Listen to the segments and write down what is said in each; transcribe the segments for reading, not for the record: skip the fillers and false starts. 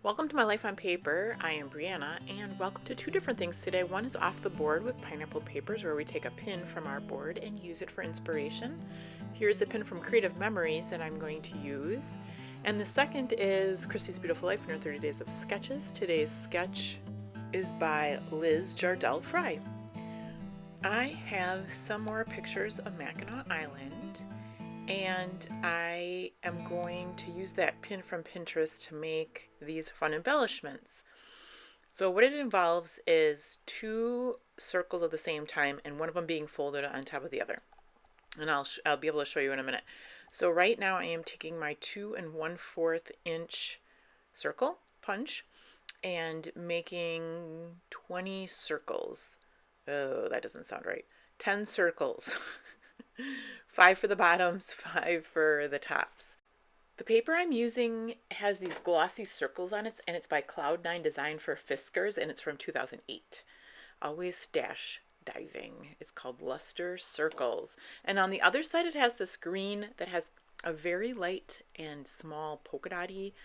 Welcome to My Life on Paper. I am Brianna, and welcome to two different things today. One is off the board with pineapple papers, where we take a pin from our board and use it for inspiration. Here's a pin from Creative Memories that I'm going to use. And the second is Christy's Beautiful Life in her 30 Days of Sketches. Today's sketch is by Liz Jardell Fry. I have some more pictures of Mackinac Island, and I am going to use that pin from Pinterest to make these fun embellishments. So what it involves is two circles of the same time and one of them being folded on top of the other. And I'll be able to show you in a minute. So right now I am taking my 2 1/4 inch circle punch and making 20 circles. Oh, that doesn't sound right. 10 circles. 5 for the bottoms, 5 for the tops. The paper I'm using has these glossy circles on it, and it's by Cloud9 Design for Fiskars, and it's from 2008. Always Dash Diving. It's called Luster Circles. And on the other side, it has this green that has a very light and small polka dotty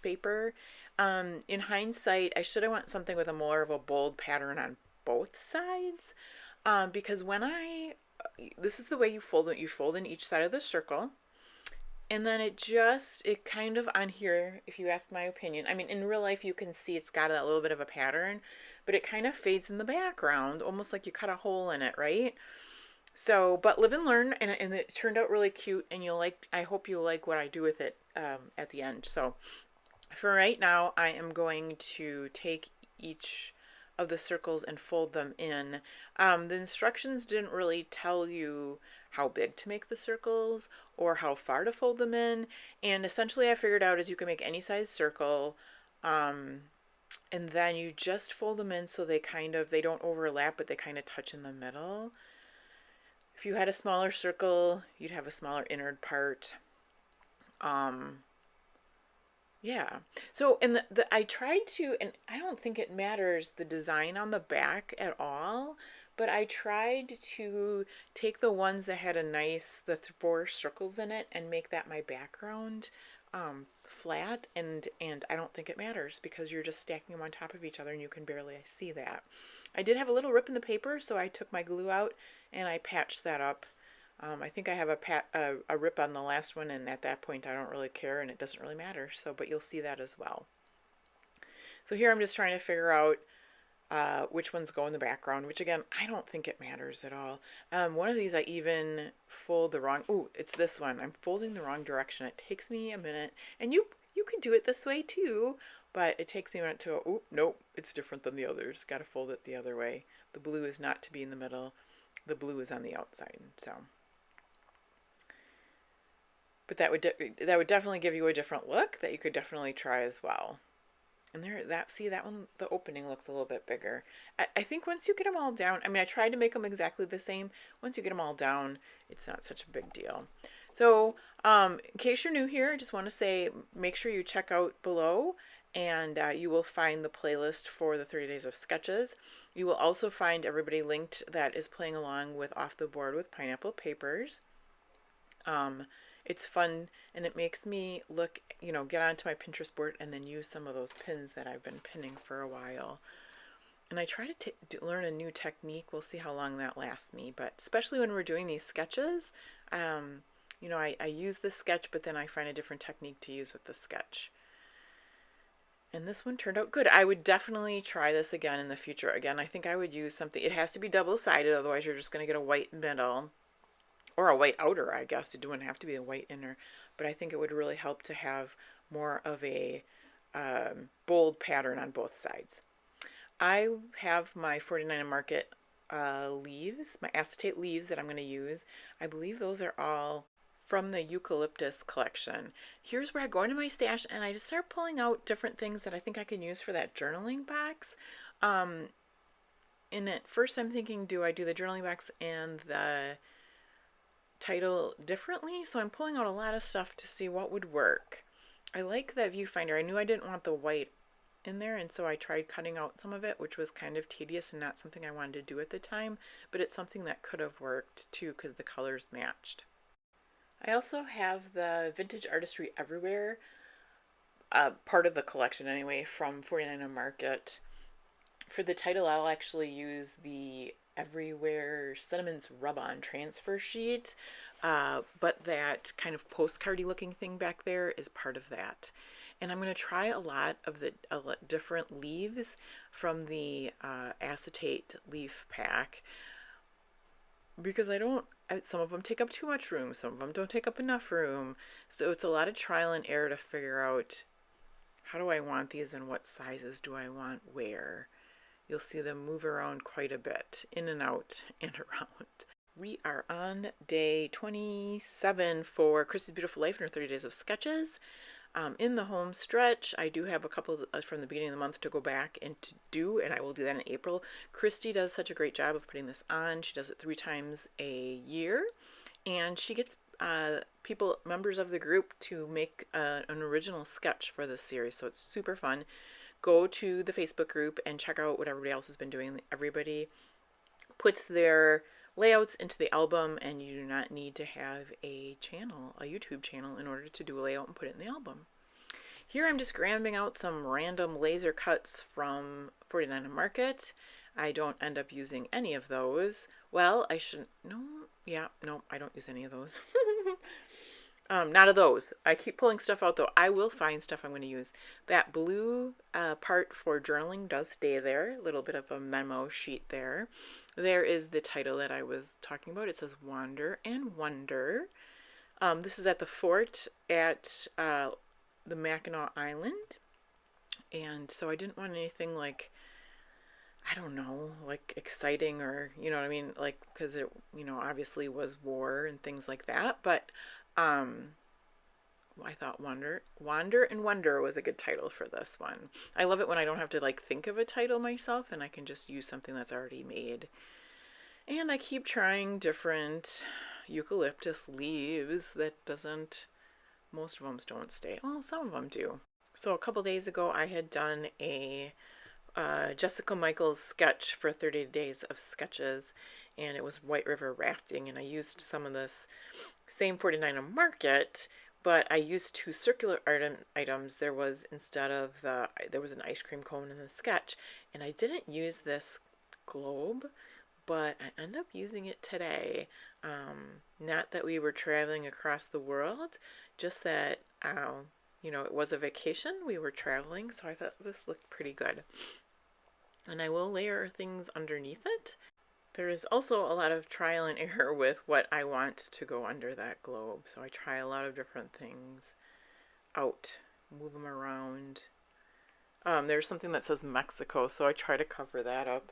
paper. In hindsight, I should have went something with a more of a bold pattern on both sides, because this is the way you fold it. You fold in each side of the circle, and then it kind of on here, if you ask my opinion, I mean, in real life you can see it's got a little bit of a pattern, but it kind of fades in the background, almost like you cut a hole in it, right? So, but live and learn, and it turned out really cute, and I hope you like what I do with it at the end. So for right now, I am going to take each of the circles and fold them in. The instructions didn't really tell you how big to make the circles or how far to fold them in, and essentially I figured out is you can make any size circle, and then you just fold them in so they don't overlap, but they kind of touch in the middle. If you had a smaller circle, you'd have a smaller inner part. Yeah. So, and I tried to, and I don't think it matters the design on the back at all, but I tried to take the ones that had the 4 circles in it and make that my background flat, and I don't think it matters because you're just stacking them on top of each other and you can barely see that. I did have a little rip in the paper, so I took my glue out and I patched that up. I think I have a rip on the last one, and at that point I don't really care and it doesn't really matter. So, but you'll see that as well. So here I'm just trying to figure out which ones go in the background, which again, I don't think it matters at all. One of these I even fold the wrong, it's this one. I'm folding the wrong direction. It takes me a minute, and you could do it this way too, but it takes me a minute to go, nope, it's different than the others. Got to fold it the other way. The blue is not to be in the middle. The blue is on the outside, so. But that would definitely give you a different look that you could definitely try as well. And see that one, the opening looks a little bit bigger. I think once you get them all down, I mean, I tried to make them exactly the same. Once you get them all down, it's not such a big deal. So in case you're new here, I just want to say, make sure you check out below, and you will find the playlist for the 30 Days of Sketches. You will also find everybody linked that is playing along with Off the Board with Pineapple Papers. It's fun, and it makes me get onto my Pinterest board and then use some of those pins that I've been pinning for a while. And I try to learn a new technique. We'll see how long that lasts me, but especially when we're doing these sketches, I use this sketch, but then I find a different technique to use with the sketch. And this one turned out good. I would definitely try this again in the future. Again, I think I would use something. It has to be double-sided, otherwise you're just going to get a white middle. Or a white outer, I guess. It wouldn't have to be a white inner, but I think it would really help to have more of a bold pattern on both sides. I have my 49 Market leaves, my acetate leaves that I'm going to use. I believe those are all from the eucalyptus collection. Here's where I go into my stash and I just start pulling out different things that I think I can use for that journaling box. And at first I'm thinking, do I do the journaling box and the title differently? So I'm pulling out a lot of stuff to see what would work. I like that viewfinder. I knew I didn't want the white in there, and so I tried cutting out some of it, which was kind of tedious and not something I wanted to do at the time, but it's something that could have worked too because the colors matched. I also have the Vintage Artistry Everywhere part of the collection anyway, from 49 Market. For the title, I'll actually use the Everywhere Sentiments Rub-On transfer sheet, but that kind of postcardy looking thing back there is part of that. And I'm going to try a lot of the different leaves from the acetate leaf pack, because some of them take up too much room, some of them don't take up enough room. So it's a lot of trial and error to figure out, how do I want these and what sizes do I want where. You'll see them move around quite a bit, in and out and around. We are on day 27 for Christy's Beautiful Life in her 30 days of sketches. In the home stretch, I do have a couple from the beginning of the month to go back and to do, and I will do that in April. Christy does such a great job of putting this on. She does it 3 times a year, and she gets members of the group to make an original sketch for this series, so it's super fun. Go to the Facebook group and check out what everybody else has been doing. Everybody puts their layouts into the album, and you do not need to have a YouTube channel, in order to do a layout and put it in the album. Here I'm just grabbing out some random laser cuts from 49 Market. I don't end up using any of those. Well, I shouldn't. No, I don't use any of those. Not of those. I keep pulling stuff out, though. I will find stuff I'm going to use. That blue part for journaling does stay there. A little bit of a memo sheet there. There is the title that I was talking about. It says Wander and Wonder. This is at the fort at the Mackinac Island. And so I didn't want anything like, I don't know, like exciting, or, you know what I mean? Like, because it, obviously was war and things like that. But I thought Wander and Wonder was a good title for this one. I love it when I don't have to like think of a title myself, and I can just use something that's already made. And I keep trying different eucalyptus leaves. Most of them don't stay. Well, some of them do. So a couple days ago I had done a Jessica Michaels sketch for 30 days of sketches, and it was White River rafting, and I used some of this same 49 Market, but I used 2 circular items. There was, there was an ice cream cone in the sketch, and I didn't use this globe, but I ended up using it today. Not that we were traveling across the world, just that, it was a vacation, we were traveling, so I thought this looked pretty good. And I will layer things underneath it. There is also a lot of trial and error with what I want to go under that globe. So I try a lot of different things out, move them around. There's something that says Mexico, so I try to cover that up.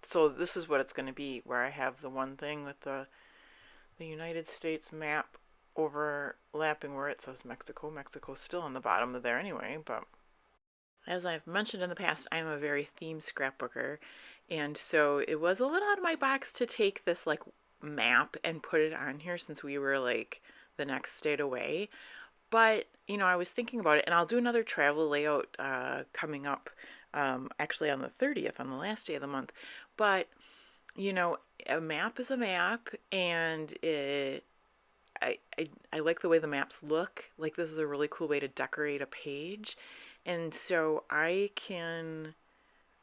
So this is what it's going to be, where I have the one thing with the United States map overlapping where it says Mexico. Mexico's still on the bottom of there anyway, but as I've mentioned in the past, I'm a very themed scrapbooker, and so it was a little out of my box to take this like map and put it on here, since we were like the next state away. But I was thinking about it, and I'll do another travel layout coming up, actually on the 30th, on the last day of the month. But a map is a map, and I like the way the maps look. Like, this is a really cool way to decorate a page. And so I can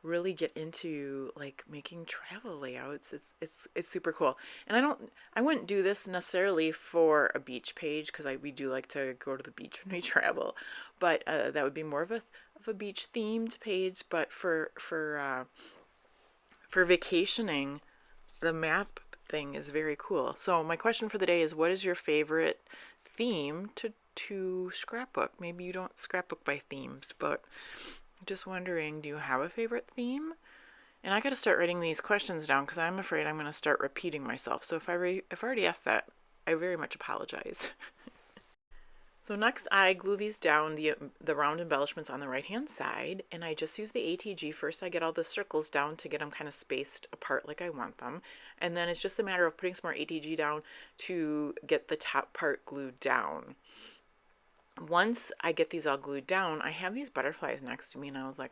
really get into like making travel layouts. It's super cool. And I wouldn't do this necessarily for a beach page, because we do like to go to the beach when we travel. But that would be more of a beach themed page. But for vacationing, the map thing is very cool. So my question for the day is, what is your favorite theme to scrapbook? Maybe you don't scrapbook by themes, but I'm just wondering, do you have a favorite theme? And I got to start writing these questions down, because I'm afraid I'm going to start repeating myself. So if I already asked that, I very much apologize. So next I glue these down, the round embellishments on the right hand side, and I just use the ATG first. I get all the circles down to get them kind of spaced apart like I want them, and then it's just a matter of putting some more ATG down to get the top part glued down. once I get these all glued down, I have these butterflies next to me, and I was like,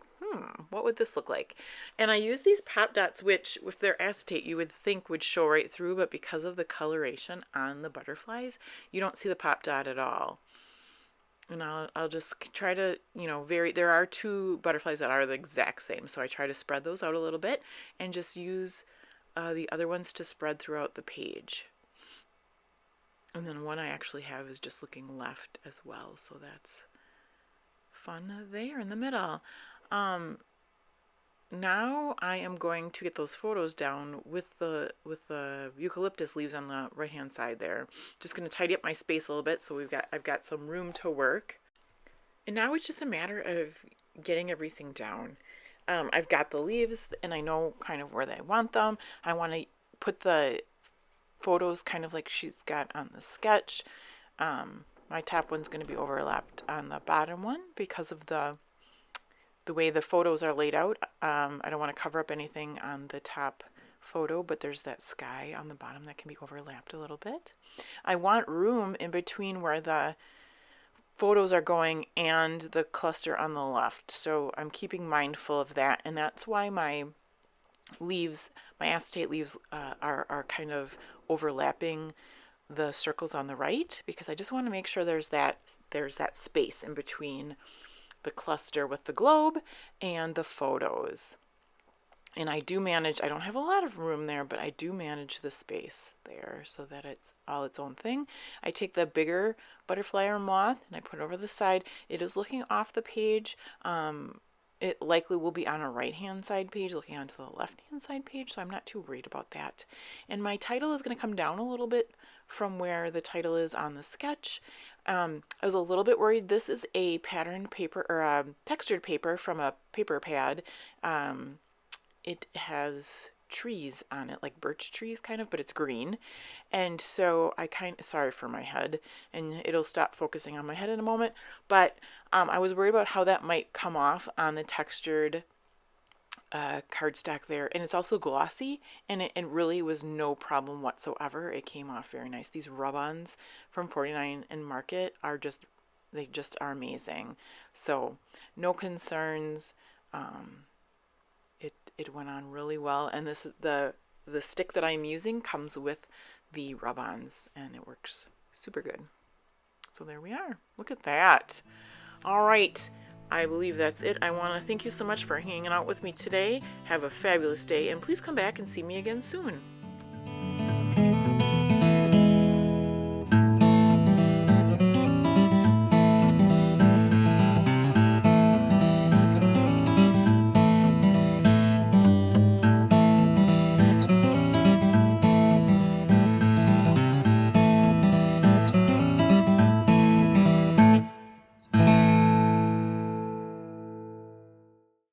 what would this look like? And I use these pop dots, which with their acetate you would think would show right through, but because of the coloration on the butterflies, you don't see the pop dot at all. And I'll just try to, there are two butterflies that are the exact same, so I try to spread those out a little bit and just use the other ones to spread throughout the page. And then one I actually have is just looking left as well, so that's fun there in the middle. Now I am going to get those photos down with the eucalyptus leaves on the right hand side there. Just going to tidy up my space a little bit so I've got some room to work. And now it's just a matter of getting everything down. I've got the leaves and I know kind of where I want them. I want to put the photos kind of like she's got on the sketch. My top one's going to be overlapped on the bottom one because of the way the photos are laid out. I don't want to cover up anything on the top photo, but there's that sky on the bottom that can be overlapped a little bit. I want room in between where the photos are going and the cluster on the left, so I'm keeping mindful of that, and that's why my leaves, my acetate leaves are kind of overlapping the circles on the right, because I just want to make sure there's that space in between the cluster with the globe and the photos. And I do manage, I don't have a lot of room there, but I do manage the space there so that it's all its own thing. I take the bigger butterfly or moth and I put it over the side. It is looking off the page. It likely will be on a right-hand side page looking onto the left-hand side page, so I'm not too worried about that. And my title is going to come down a little bit from where the title is on the sketch. I was a little bit worried. This is a patterned paper, or a textured paper from a paper pad. It has trees on it, like birch trees kind of, but it's green. And so sorry for my head, and it'll stop focusing on my head in a moment, but I was worried about how that might come off on the textured cardstock there. And it's also glossy, and it really was no problem whatsoever. It came off very nice. These rub-ons from 49 and Market are they just are amazing. So no concerns. It went on really well, and this is the stick that I'm using comes with the rub-ons, and it works super good. So there we are. Look at that. All right, I believe that's it. I want to thank you so much for hanging out with me today. Have a fabulous day, and please come back and see me again soon.